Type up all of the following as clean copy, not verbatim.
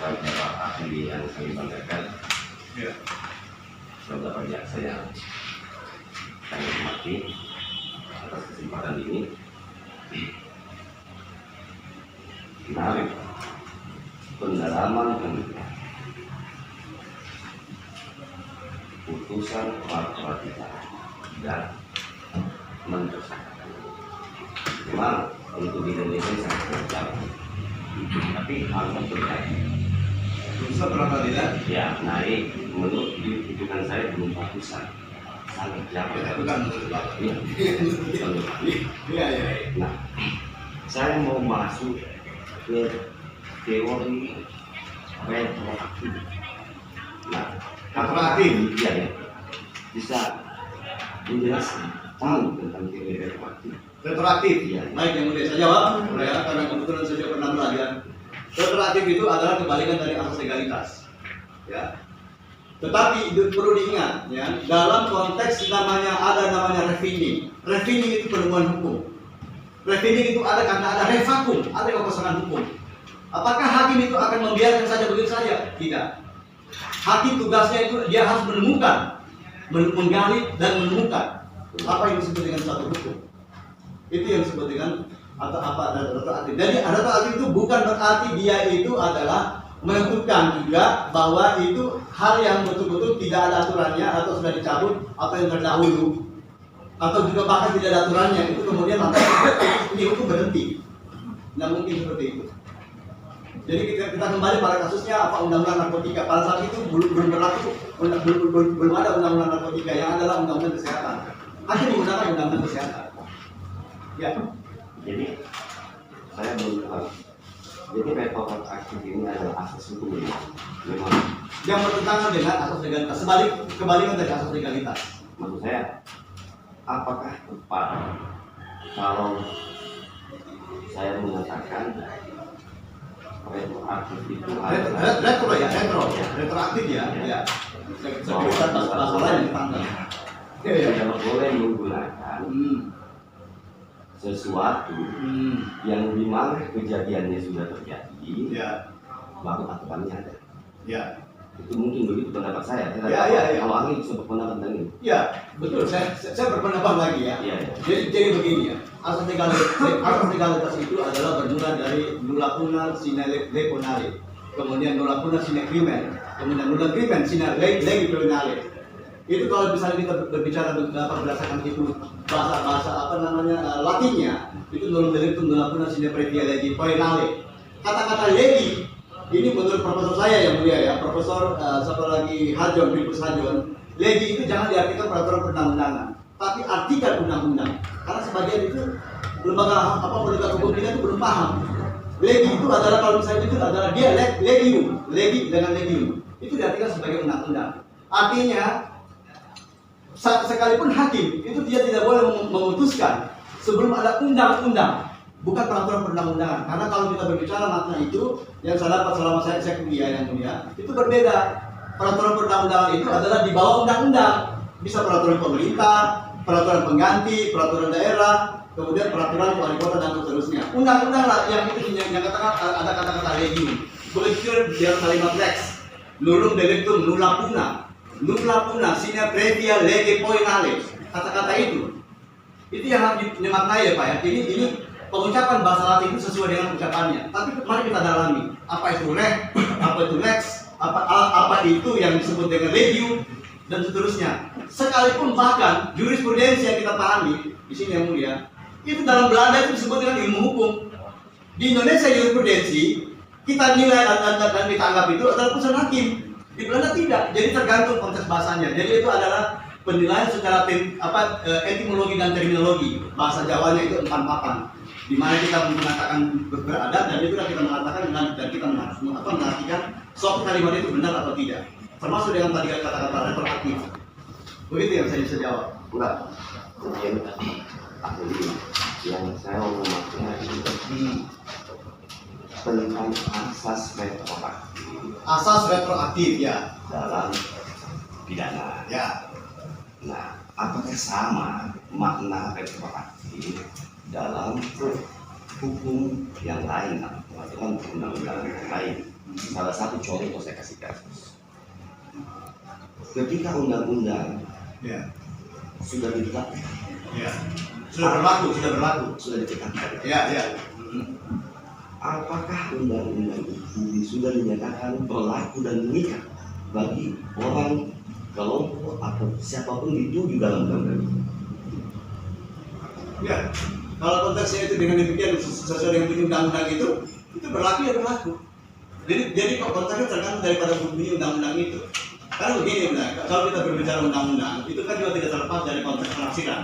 Bapak ahli yang kami banggakan, saudara jaksa yang kami hormati atas kesempatan ini. Menarik pendalaman putusan pra-peradilan dan mentersangkakan. Memang untuk di Indonesia sangat jauh, tapi hal terjadi. Putusan pra-peradilan? Ya, naik menurut hitungan saya belum ratusan, sangat jauh. Bukan menurut Bapak. Iya. Nah, saya mau masuk ke teori retroaktif. Nah, retroaktif? Iya ya. Bisa menjelaskan tahu tentang teori retroaktif. Retroaktif? Iya. Baik, yang mulia saya jawab, ya, karena kebetulan saya pernah belajar. Retroaktif itu adalah kebalikan dari asas legalitas, ya. Tetapi perlu diingat, ya, dalam konteks namanya refining. Refining itu penemuan hukum. Refining itu ada karena ada revakum, ada kekosongan hukum. Apakah hakim itu akan membiarkan saja begitu saja? Tidak. Hakim tugasnya itu dia harus menemukan, menggali dan menemukan apa yang disebut dengan suatu hukum. Itu yang disebut dengan atau apa retroaktif. Jadi retroaktif itu bukan berarti dia itu adalah menentukan juga bahwa itu hal yang betul-betul tidak ada aturannya atau sudah dicabut atau yang terdahulu atau juga bahkan tidak ada aturannya, itu kemudian lantas ini hukum berhenti. Tidak mungkin seperti itu. Jadi kita kembali pada kasusnya apa undang-undang narkotika. Pada saat itu belum berlaku, belum ada undang-undang narkotika, yang adalah undang-undang kesehatan. Hakim menggunakan undang-undang kesehatan. Ya. Jadi saya belum tahu. Jadi retroaktif ini adalah asas hukum ini. Memang yang bertentangan dengan asas legalitas. Kebalikan dari asas legalitas. Maksud saya, apakah tepat kalau saya mengatakan retroaktif itu retroaktif ya. Sekitar bahasa lain dipanggil. Tidak boleh menggunakan sesuatu yang dimana kejadiannya sudah terjadi, baru aturannya ada. Ya. Itu mungkin begitu pendapat saya. Ya. Kalau ahli bisa berpendapat dengan ini. Ya, betul. Saya berpendapat lagi ya. Ya. Jadi begini ya. Asas legalitas itu adalah bermula dari nulla puna sine leponale, kemudian nulla puna sine crimen, kemudian nulla crimen sine legi criminale. Itu kalau misalnya kita berbicara berdasarkan itu bahasa Latinnya, itu nullum delictum nulla puna sine praevia legi penale. Kata-kata legi ini menurut profesor saya yang mulia ya, Profesor Filipus Hajon, legi itu jangan diartikan peraturan perundang-undangan, tapi artikan undang-undang. Karena sebagian itu lembaga penegak hukum kita itu belum paham. Legi itu adalah kalau misalnya itu adalah dia legi dengan legium. Itu diartikan sebagai undang-undang. Artinya sekalipun hakim itu dia tidak boleh memutuskan sebelum ada undang-undang, bukan peraturan perundang-undangan. Karena kalau kita berbicara makna itu yang saya dapat selama saya kuliah yang mulia, itu berbeda. Peraturan perundang-undangan itu adalah di bawah undang-undang. Bisa peraturan pemerintah, peraturan pengganti, peraturan daerah, kemudian peraturan wali kota dan seterusnya. Undang-undang lah yang itu yang katakan ada kata-kata legium. Begitu dia kalimat lex, nullum delictum nulla puna sine praevia lege poenale. Kata-kata itu yang harus dimaknai ya Pak ya. Ini pengucapan bahasa Latin itu sesuai dengan ucapannya. Tapi mari kita dalami apa itu apa itu lex, apa itu yang disebut dengan legium dan seterusnya. Sekalipun bahkan jurisprudensi yang kita pahami di sini yang mulia, itu dalam Belanda itu disebut dengan ilmu hukum. Di Indonesia jurisprudensi kita nilai dan kita anggap itu adalah putusan hakim. Di Belanda tidak. Jadi tergantung konteks bahasanya. Jadi itu adalah penilaian secara etimologi dan terminologi. Bahasa Jawanya itu empan-papan, di mana kita mengatakan beradat dan itu kita mengatakan dan kita mengartikan suatu kalimat itu benar atau tidak. Termasuk dengan tadi kata-kata retroaktif. Begitu yang saya bisa jawab. Enggak. Kemudian ahli yang saya mau maksudnya tentang asas retroaktif. Asas retroaktif ya dalam pidana. Ya. Nah, apakah sama makna retroaktif dalam hukum yang lain atau undang-undang yang lain? Salah satu contoh saya kasih kasus. Ketika undang-undang sudah ditetapkan, sudah ditetapkan. Apakah undang-undang itu sudah dinyatakan berlaku dan mengikat bagi orang, kelompok atau siapapun dituju dalam undang-undang itu? Ya, kalau konteksnya itu dengan demikian sesuai dengan bunyi undang-undang itu berlaku ya berlaku. Jadi konteksnya tergantung daripada bunyi undang-undang itu. Karena begini benar, kalau kita berbicara undang-undang itu kan juga tidak terlepas dari konteks penafsiran.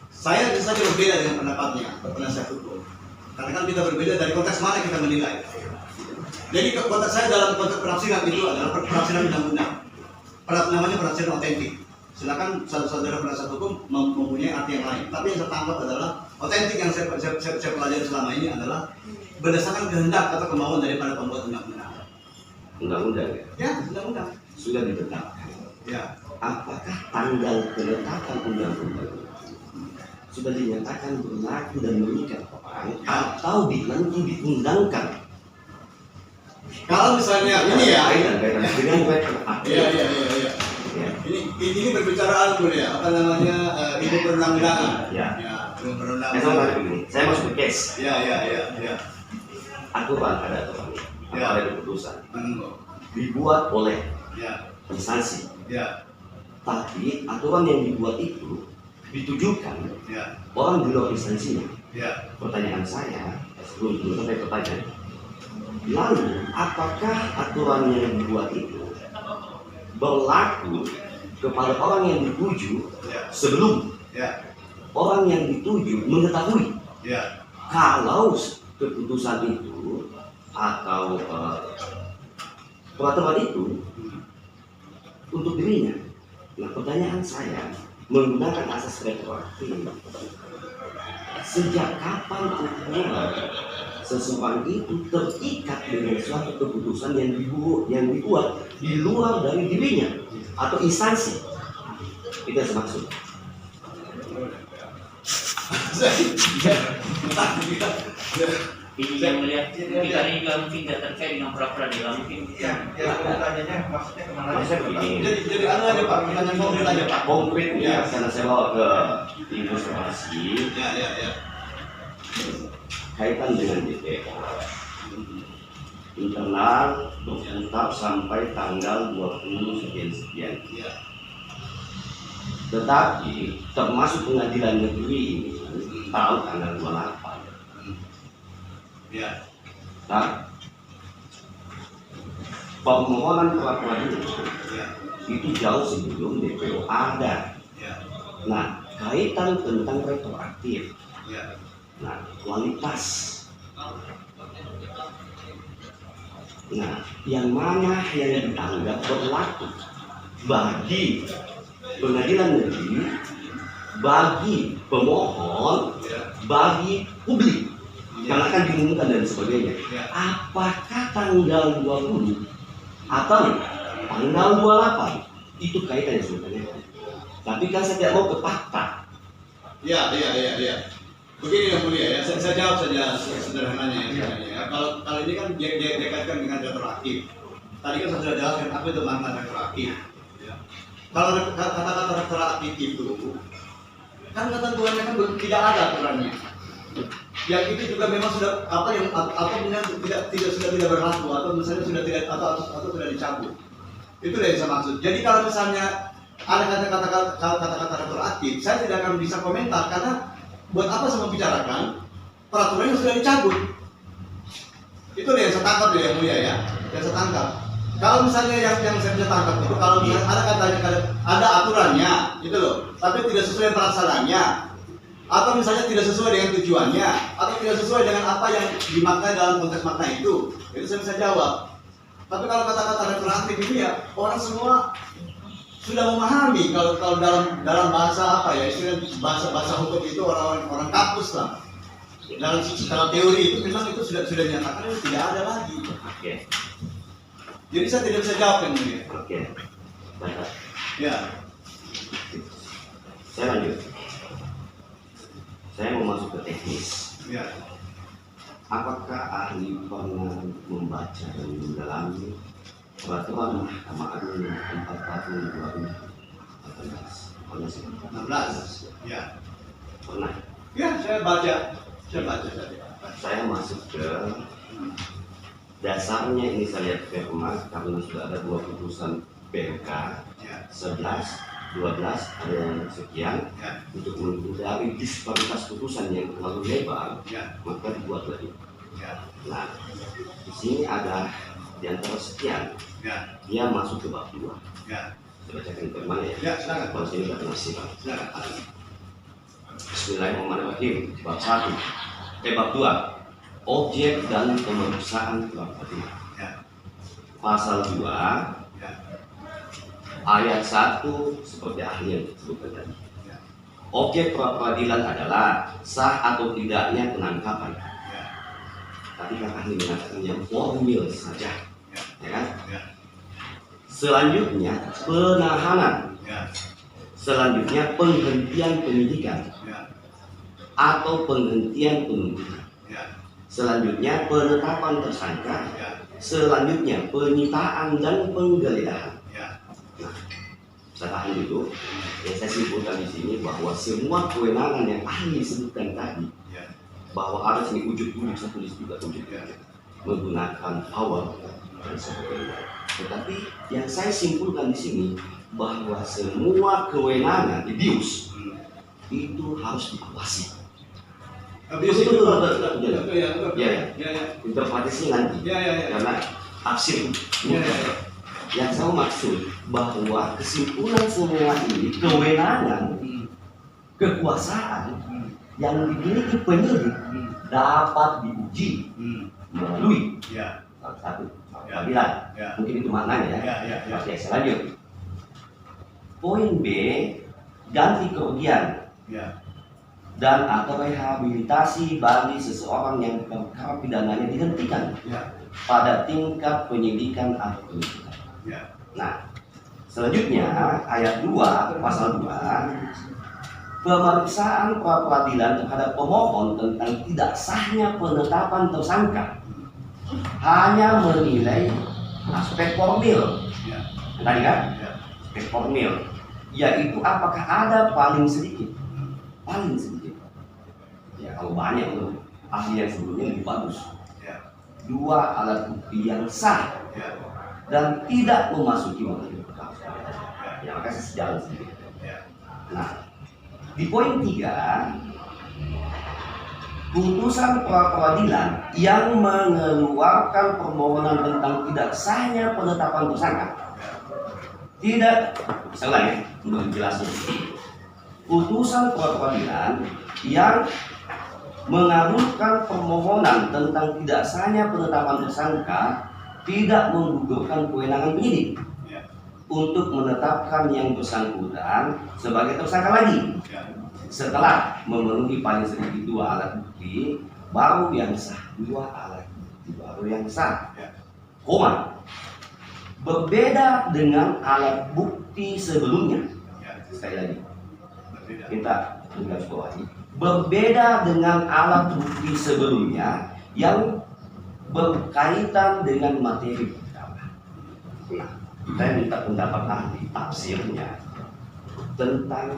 Saya bisa saja berbeda dengan pendapatnya penasihat hukum. Karena kan kita berbeda dari konteks mana kita menilai. Jadi konteks saya dalam konteks penafsiran itu adalah penafsiran undang-undang. Namanya penafsiran otentik. Silakan saudara penasihat hukum mempunyai arti yang lain. Tapi yang saya tangkap adalah otentik yang saya pelajari selama ini adalah berdasarkan kehendak atau kemauan daripada pembuat undang-undang. Undang-undang ya? Ya, undang-undang. Sudah ditetapkan. Ya. Apakah tanggal penetapan undang-undang sudah dinyatakan berlaku dan mengikat orang atau nanti diundangkan? Kalau misalnya ini ya, dengan retroaktif. Iya. Ini berbicara apa namanya ilmu perundang-undangan. Ilmu perundang-undangan. Saya masuk ke case. Iya. Aturan ada aturan. Ada keputusan. Dibuat oleh instansi. Tapi aturan yang dibuat itu ditujukan orang di luar instansinya. Pertanyaan saya sebelum sampai pertanyaan. Lalu apakah aturan yang dibuat itu berlaku kepada orang yang dituju sebelum orang yang dituju mengetahui kalau keputusan itu atau peraturan itu untuk dirinya? Nah, pertanyaan saya menggunakan asas retroaktif, sejak kapan ukuran seseorang itu terikat dengan suatu keputusan yang dibuat di luar dari dirinya atau instansi? Itu yang saya maksud. Ini yang melihat kita ini juga mungkin tidak terkait dengan pra-peradilan mungkin. Pertanyaannya maksudnya kemana? Jadi aja Pak, pertanyaan konkret aja Pak. Konkret ya, karena saya bawa ke ilustrasi. Ya. Kaitan dengan DPO. Internal berputar sampai tanggal 20 sekian. Tetapi termasuk pengadilan negeri ini tahu tanggal 28. Nah, permohonan pra-peradilan itu jauh sebelum DPO ada. Nah, kaitan tentang retroaktif. Nah, kualitas. Nah, yang mana yang dianggap berlaku bagi pengadilan negeri, bagi pemohon, bagi publik, karena akan diumumkan dan sebagainya. Apakah tanggal 20 atau tanggal 28 itu kaitannya sebenarnya? Tapi kan saya tidak mau ke fakta. Iya. Begini yang mulia ya, saya jawab saja sederhananya ya. Kalau ini kan dikaitkan dengan retroaktif. Tadi kan saya sudah jelaskan apa itu makna retroaktif. Kalau kata-kata retroaktif itu kan ketentuannya kan tidak ada aturannya. Yang itu juga memang sudah tidak berlaku atau misalnya sudah tidak atau sudah dicabut. Itu yang saya maksud. Jadi kalau misalnya ada kata-kata retroaktif, saya tidak akan bisa komentar karena buat apa saya membicarakan peraturan yang sudah dicabut. Itu yang saya tangkap ya mulia ya, yang saya tangkap. Kalau misalnya yang saya bisa tangkap itu kalau misalnya ada aturannya, gitu loh, tapi tidak sesuai pelaksanaannya, atau misalnya tidak sesuai dengan tujuannya, atau tidak sesuai dengan apa yang dimaknai dalam konteks makna itu saya bisa jawab. Tapi kalau kata-kata retroaktif itu ya orang semua sudah memahami kalau dalam bahasa apa ya, istilah bahasa hukum itu orang kampus lah. Dalam secara teori itu memang itu sudah dinyatakan itu tidak ada lagi. Oke. Jadi saya tidak bisa jawab yang mulia. Oke. Baik. Ya. Saya lanjut. Saya mau masuk ke teknis. Ya. Apakah ahli pernah membaca membaca dan mendalami peraturan Mahkamah Agung nomor 4 tahun 2018. Pernah sih? 16. Ya. Pernah. Ya, saya baca tadi. Saya masuk ke dasarnya ini saya lihat firman karena sudah ada 2 putusan PMK Ya. 11, 12 ada yang sekian Ya. untuk menghindari disparitas putusan yang terlalu lebar Ya. maka dibuat lagi. Ya. Nah di sini ada di antara sekian Ya. dia masuk ke bab 2. Ya. Saya bacakan firman ya. Ya, silakan. Kalau sini nggak pernah simak. Silakan. Bismillahirrahmanirrahim. Bab 1. Bab 2. Objek dan pemeriksaan pra-peradilan. Ya. Pasal 2 Ya. ayat 1 seperti ahli yang disebutkan tadi. Ya. Objek pra-peradilan adalah sah atau tidaknya penangkapan. Ya. Tapi kan ahli mengatakan yang formil saja, Ya. ya kan? Ya. Selanjutnya penahanan. Ya. Selanjutnya penghentian penyidikan Ya. atau penghentian penuntutan. Ya. Selanjutnya penetapan tersangka. Ya. Selanjutnya penyitaan dan penggeledahan. Ya. Nah, saya tahan dulu. Yang saya simpulkan di sini bahwa semua kewenangan yang ahli sebutkan tadi, Ya. bahwa ada sini ujuk-ujuk, saya tulis juga ujuk-ujuk, menggunakan power dan sebagainya. Tetapi yang saya simpulkan di sini bahwa semua kewenangan abuse itu harus diawasi. Habis itu ya. Interpretasinya nanti Ya. karena tafsir. Ya. Yang saya maksud bahwa kesimpulan semua ini kewenangan, kekuasaan yang dimiliki penyidik dapat diuji melalui Ya. salah satu peradilan. Ya. Mungkin itu maknanya ya. Ya. Oke, saya lanjut. Poin B, ganti kerugian Ya. dan atau rehabilitasi bagi seseorang yang perkara pidananya dihentikan Ya. pada tingkat penyidikan atau penuntutan. Ya. Nah, selanjutnya ayat 2 pasal 2, pemeriksaan pra-peradilan terhadap pemohon tentang tidak sahnya penetapan tersangka hanya menilai aspek formil. Ya. Tadi kan? Ya. Aspek formil, yaitu apakah ada paling sedikit ya, kalau banyak loh ahli yang sebelumnya lebih bagus. Ya. 2 alat bukti yang sah Ya. dan tidak memasuki materi perkara. Ya, maka saya sejalan sedikit. Ya. Nah, di poin 3, putusan pra-peradilan yang mengeluarkan permohonan tentang tidak sahnya penetapan tersangka tidak, saya ulangi untuk menjelaskan. Putusan pra-peradilan yang mengabulkan permohonan tentang tidak sahnya penetapan tersangka tidak menggugurkan kewenangan penyidik Ya. untuk menetapkan yang bersangkutan sebagai tersangka lagi Ya. setelah memenuhi paling sedikit 2 alat bukti baru yang sah. 2 alat bukti baru yang sah. Ya. Koma. Berbeda dengan alat bukti sebelumnya. Ya. Sekali lagi Berbeda. kita garis bawahi. Berbeda dengan alat bukti sebelumnya yang berkaitan dengan materi perkara. Nah, saya minta pendapat ahli tafsirnya tentang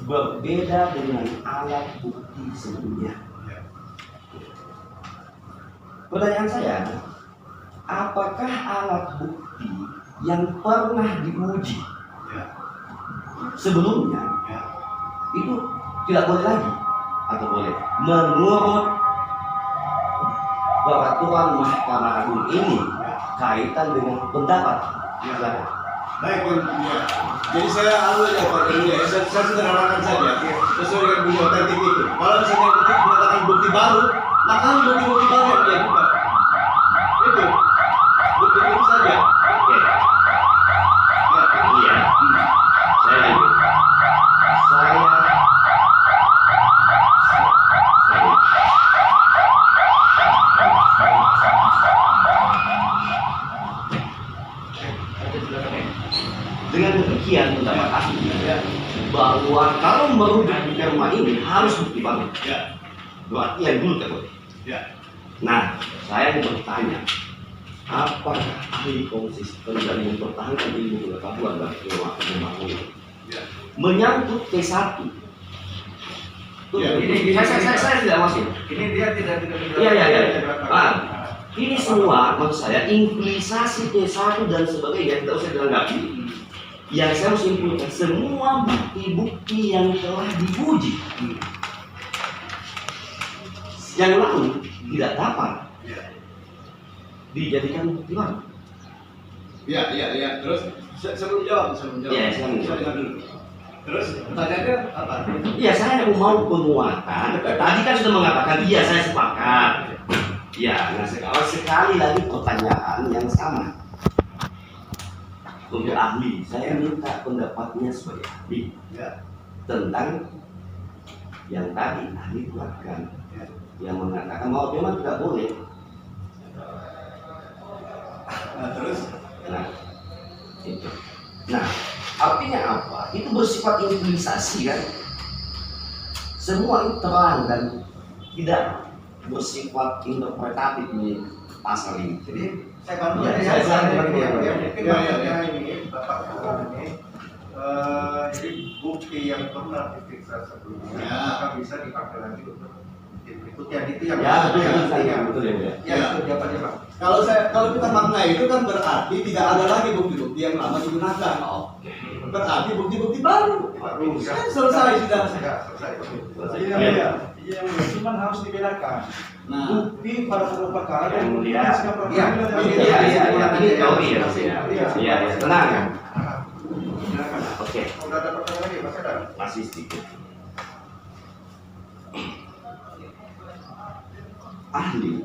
berbeda dengan alat bukti sebelumnya. Ya. Pertanyaan saya, apakah alat bukti yang pernah diuji Ya. sebelumnya Ya. itu tidak boleh lagi atau boleh menurut peraturan Mahkamah Agung ini kaitan dengan pendapat? Silakan. Baik, ya. Jadi saya aja Pak ya. Saya sederhanakan saja sesuai dengan bukti otentik itu. Kalau misalnya bukti menyatakan bukti baru, maka bukti baru yang dia buka. Itu bukti itu saja. Oke. Ya. Iya. Saya lanjut. Dengan demikian pendapat ahli bahwa kalau merujuk firman ini harus bukti baru. Ya. Berarti yang dulu terbuat. Ya. Nah, saya bertanya, apakah ahli konsisten dan mempertahankan ilmu pengetahuan dan pemahaman menyangkut T1? Ya, Saya tidak masuk. Ini dia tidak Iya. Ini semua maksud saya implikasi T1 dan sebagainya tidak usah dilanggapi. Yang saya mau simpulkan semua bukti-bukti yang telah diuji yang lalu tidak dapat dijadikan bukti baru. Ya. Terus sebelum jawab. Ya, silakan. Saya dengar dulu. Terus pertanyaannya apa? Iya, saya mau penguatan. Tadi kan sudah mengatakan iya saya sepakat. Ya, nah sekarang sekali lagi pertanyaan yang sama. Untuk ahli, saya minta pendapatnya sebagai ahli Ya. tentang yang tadi ahli keluarkan Ya. yang mengatakan bahwa memang tidak boleh. Nah, terus Nah, itu. Nah, artinya apa? Itu bersifat implikasi kan? Semua itu terang dan tidak bersifat interpretatif di pasal ini. Jadi saya bantu Ya, ya, saya mungkin Ya. maksudnya ini Bapak Ketua ini jadi bukti yang pernah diperiksa sebelumnya Ya. maka bisa dipakai lagi untuk berikutnya itu yang Ya, betul, yang betul ya, Bu. ya itu jawabannya Pak. kalau kita maknai itu kan berarti tidak ada lagi bukti-bukti yang lama digunakan. Berarti bukti-bukti baru. Kan selesai sudah. Selesai. Iya, cuman harus dibedakan. Nah, Bukti pada pokok perkara Yang dan mulia. sikap perkara Iya. dan Ini teori ya. Iya, tenang ya. Silakan. Oke, Udah ada pertanyaan lagi Mas Sadar? masih sedikit. Ahli,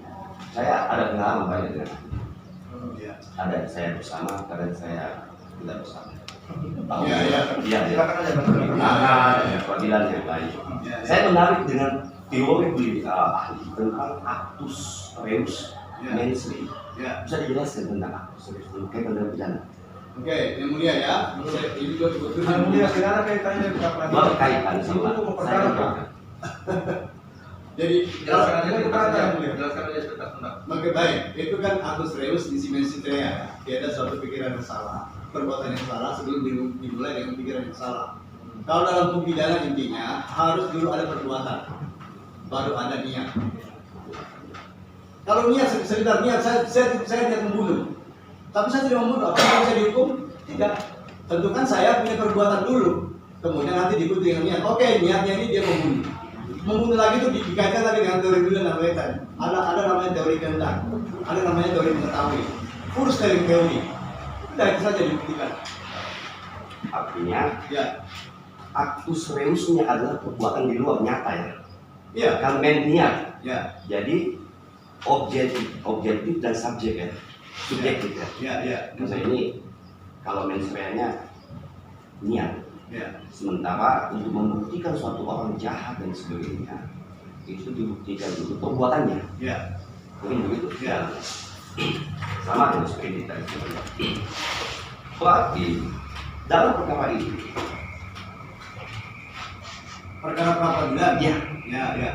saya ada pengalaman banyak dengan ahli. ya. Ada saya bersama, kadang saya tidak bersama. Tahu? Iya. Iya. Silakan aja Mas Sadar. Peradilan yang lain. Ya. Saya menarik dengan teori ahli tentang actus reus Ya. mensri. Ya. Bisa dijelaskan tentang actus reus berkaitan dengan pidana? Oke, yang mulia ya. Ini juga kebetulan yang mulia tidak ada kaitannya dengan peradilan. Berkaitan sama Itu pokok saya. perkara, Pak. Jadi Jelaskan aja Itu Mas perkara Sadar. yang mulia. Jelaskan aja tentang Oke, baik. Itu kan actus reus dimensi trea. Dia ada suatu pikiran yang salah, perbuatan yang salah sebelum dimulai dengan pikiran yang salah. Kalau dalam hukum pidana intinya harus dulu ada perbuatan, baru ada niat. Kalau niat sekedar niat, saya niat membunuh, tapi saya tidak membunuh, apakah bisa dihukum? Tidak. Tentukan saya punya perbuatan dulu, kemudian nanti diikuti dengan niat. Oke, niatnya ini dia membunuh. Membunuh lagi itu dikaitkan lagi dengan teori dulu dan wetan. Ada namanya teori kehendak, ada namanya teori mengetahui. Urus teori. Sudah itu saja dibuktikan. Artinya Ya, actus reusnya adalah perbuatan di luar nyata ya. iya, Kan niat. ya, Jadi objektif dan subjek ya. Subjektif ya. ya. Masa ini kalau mens rea-nya niat. Ya, Sementara untuk membuktikan suatu orang jahat dan sebagainya itu dibuktikan dulu perbuatannya. ya, Mungkin begitu. Ya. Sama dengan seperti ini tadi. Berarti dalam perkara ini, perkara peradilan. ya, Ya.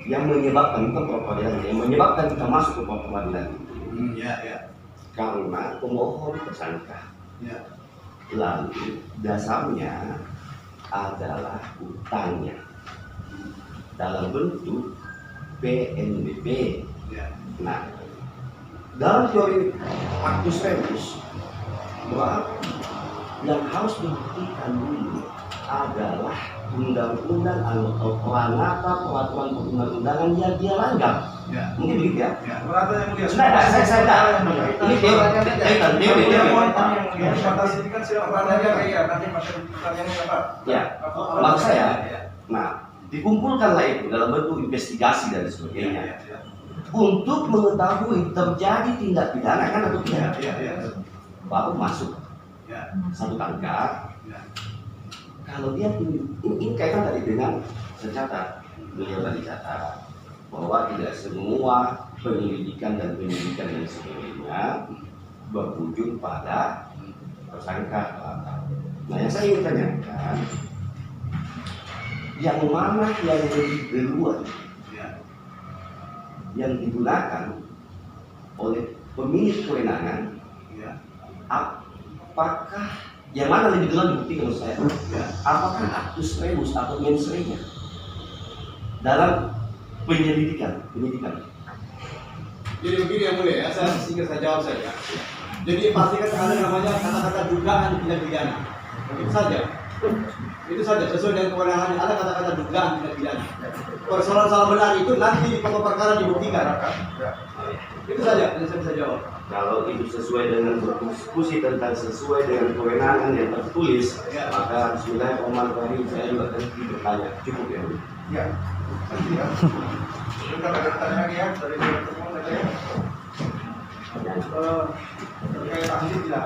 yang menyebabkan bukan peradilan, yang menyebabkan kita masuk ke peradilan Ya. karena pemohon tersangka. Ya. Lalu dasarnya adalah utangnya dalam bentuk PNBP. Ya. Nah, dalam teori actus reus berarti yang harus dibuktikan dulu adalah undang-undang atau peranata peraturan perundang-undangan yang dia langgar. Ya. Mungkin begitu ya. Ya. Berada yang mulia. Saya enggak. Ini teori. Yang dibatasi ini kan siapa pertanyaannya iya nanti pertanyaannya apa? Ya, maksud saya, nah, dikumpulkanlah itu dalam bentuk investigasi dan sebagainya untuk mengetahui terjadi tindak pidana kan atau tidak, Ya. baru masuk Ya. satu tangkap. Ya. Kalau dia ini kaitan tadi dengan tercatat, beliau tadi catat bahwa tidak semua penyelidikan dan sebagainya berujung pada tersangka. Nah, yang saya ingin tanyakan, yang mana yang lebih duluan Ya. yang digunakan oleh pemilik kewenangan, Ya. apakah yang mana lebih jelas dibuktikan menurut saya? Ya. Apakah actus reus atau mens rea dalam penyidikan? Jadi begini yang mulia ya, saya singkat saya jawab saja. Jadi pastikan ada namanya kata-kata dugaan tindak pidana. Itu saja. Itu saja sesuai dengan kewenangannya. Ada kata-kata dugaan tindak pidana. Persoalan salah benar itu nanti di pokok perkara dibuktikan. Itu saja yang saya bisa jawab. Kalau itu sesuai dengan berdiskusi tentang sesuai dengan kewenangan yang tertulis, Ya. maka bismillahirrahmanirrahim saya juga akan bertanya. Cukup ya? Ya. Ya. Sudah ada pertanyaan lagi ya dari teman-teman ada ya? terkait ahli tidak.